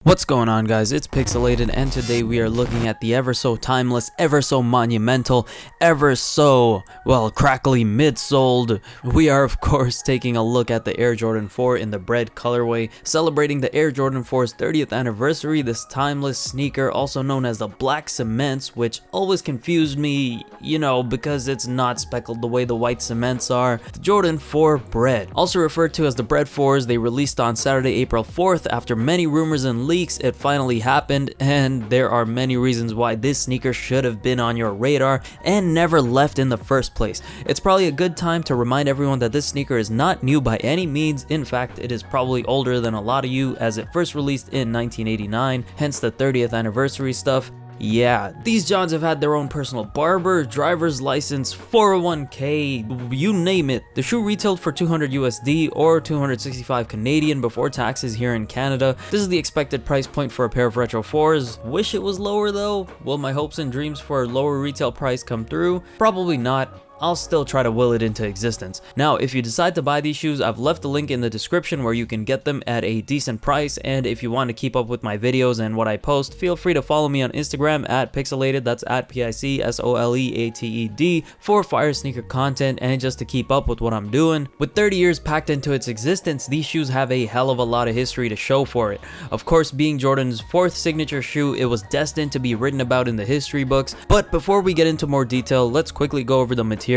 What's going on, guys? It's Picsoleated, and today we are looking at the ever so timeless, ever so monumental, ever so, well, crackly mid-soled. We are, of course, taking a look at the Air Jordan 4 in the Bred Colorway, celebrating the Air Jordan 4's 30th anniversary. This timeless sneaker, also known as the Black Cements, which always confused me, because it's not speckled the way the white cements are. The Jordan 4 Bred, also referred to as the Bred 4s, they released on Saturday, April 4th. After many rumors and leaks, it finally happened, and there are many reasons why this sneaker should have been on your radar and never left in the first place. It's probably a good time to remind everyone that this sneaker is not new by any means. In fact, it is probably older than a lot of you, as it first released in 1989, hence the 30th anniversary stuff. Yeah, these Johns have had their own personal barber, driver's license, 401k, you name it. The shoe retailed for 200 USD or 265 Canadian before taxes here in Canada. This is the expected price point for a pair of Retro 4s. Wish it was lower though. Will my hopes and dreams for a lower retail price come through? Probably not. I'll still try to will it into existence. Now, if you decide to buy these shoes, I've left a link in the description where you can get them at a decent price, and if you want to keep up with my videos and what I post, feel free to follow me on Instagram at Picsoleated, that's at Picsoleated, for fire sneaker content and just to keep up with what I'm doing. With 30 years packed into its existence, these shoes have a hell of a lot of history to show for it. Of course, being Jordan's 4th signature shoe, it was destined to be written about in the history books. But before we get into more detail, let's quickly go over the materials.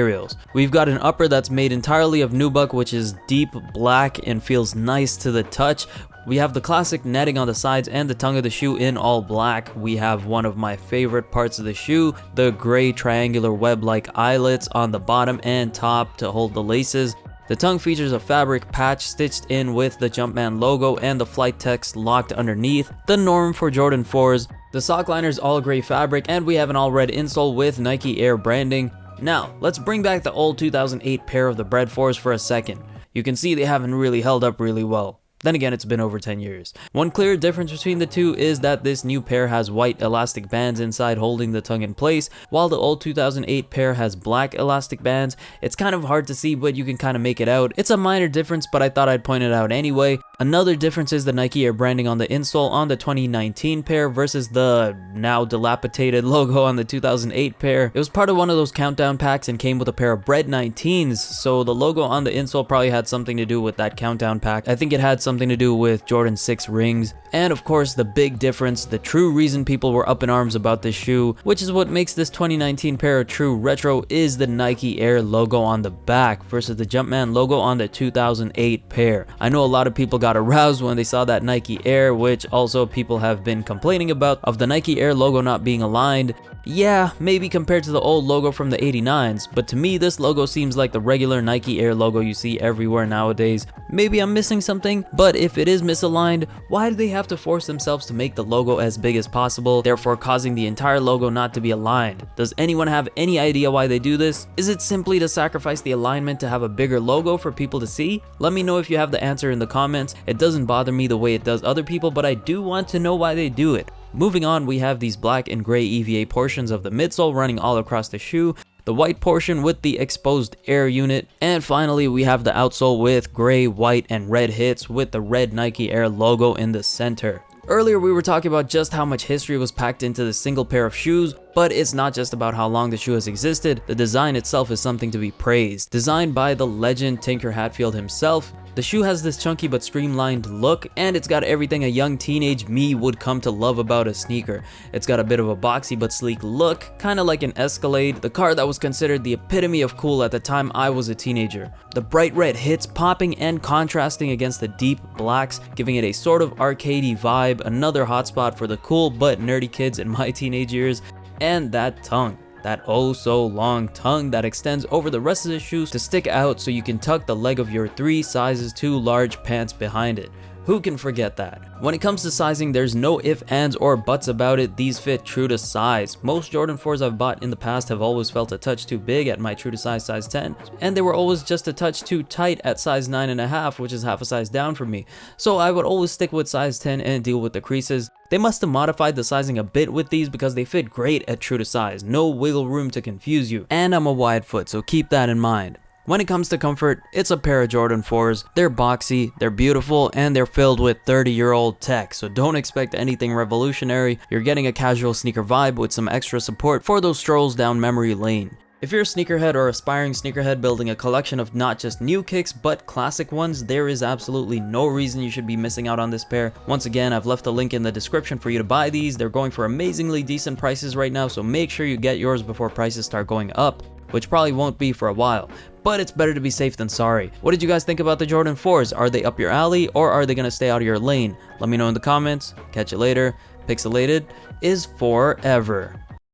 We've got an upper that's made entirely of nubuck, which is deep black and feels nice to the touch. We have the classic netting on the sides and the tongue of the shoe in all black. We have one of my favorite parts of the shoe, the gray triangular web-like eyelets on the bottom and top to hold the laces. The tongue features a fabric patch stitched in with the Jumpman logo and the flight text locked underneath, the norm for Jordan 4s. The sock liner is all gray fabric, and we have an all red insole with Nike Air branding. Now, let's bring back the old 2008 pair of the Bred 4s for a second. You can see they haven't really held up really well. Then again, it's been over 10 years. One clear difference between the two is that this new pair has white elastic bands inside holding the tongue in place, while the old 2008 pair has black elastic bands. It's kind of hard to see, but you can kind of make it out. It's a minor difference, but I thought I'd point it out anyway. Another difference is the Nike Air branding on the insole on the 2019 pair versus the now dilapidated logo on the 2008 pair. It was part of one of those countdown packs and came with a pair of Bred 19s, so the logo on the insole probably had something to do with that countdown pack. I think it had something to do with Jordan 6 rings. And of course, the big difference, the true reason people were up in arms about this shoe, which is what makes this 2019 pair a true retro, is the Nike Air logo on the back versus the Jumpman logo on the 2008 pair. I know a lot of people got aroused when they saw that Nike Air, which also people have been complaining about, of the Nike Air logo not being aligned. Yeah, maybe compared to the old logo from the 89s, but to me this logo seems like the regular Nike Air logo you see everywhere nowadays. Maybe I'm missing something, but if it is misaligned, why do they have to force themselves to make the logo as big as possible, therefore causing the entire logo not to be aligned? Does anyone have any idea why they do this? Is it simply to sacrifice the alignment to have a bigger logo for people to see? Let me know if you have the answer in the comments. It doesn't bother me the way it does other people, but I do want to know why they do it. Moving on, we have these black and gray EVA portions of the midsole running all across the shoe, the white portion with the exposed air unit, and finally we have the outsole with gray, white, and red hits with the red Nike Air logo in the center. Earlier we were talking about just how much history was packed into this single pair of shoes, but it's not just about how long the shoe has existed. The design itself is something to be praised. Designed by the legend Tinker Hatfield himself, the shoe has this chunky but streamlined look, and it's got everything a young teenage me would come to love about a sneaker. It's got a bit of a boxy but sleek look, kind of like an Escalade, the car that was considered the epitome of cool at the time I was a teenager. The bright red hits popping and contrasting against the deep blacks, giving it a sort of arcadey vibe, another hotspot for the cool but nerdy kids in my teenage years. And that tongue. That oh so long tongue that extends over the rest of the shoes to stick out so you can tuck the leg of your 3 sizes too large pants behind it. Who can forget that? When it comes to sizing, there's no ifs, ands, or buts about it. These fit true to size. Most Jordan 4s I've bought in the past have always felt a touch too big at my true to size 10, and they were always just a touch too tight at size 9.5, which is half a size down for me. So I would always stick with size 10 and deal with the creases. They must have modified the sizing a bit with these because they fit great at true to size. No wiggle room to confuse you. And I'm a wide foot, so keep that in mind. When it comes to comfort, it's a pair of Jordan 4s. They're boxy, they're beautiful, and they're filled with 30-year-old tech, so don't expect anything revolutionary. You're getting a casual sneaker vibe with some extra support for those strolls down memory lane. If you're a sneakerhead or aspiring sneakerhead building a collection of not just new kicks but classic ones, there is absolutely no reason you should be missing out on this pair. Once again, I've left a link in the description for you to buy these. They're going for amazingly decent prices right now, so make sure you get yours before prices start going up, which probably won't be for a while. But it's better to be safe than sorry. What did you guys think about the Jordan 4s? Are they up your alley or are they gonna stay out of your lane? Let me know in the comments. Catch you later. Picsoleated is forever.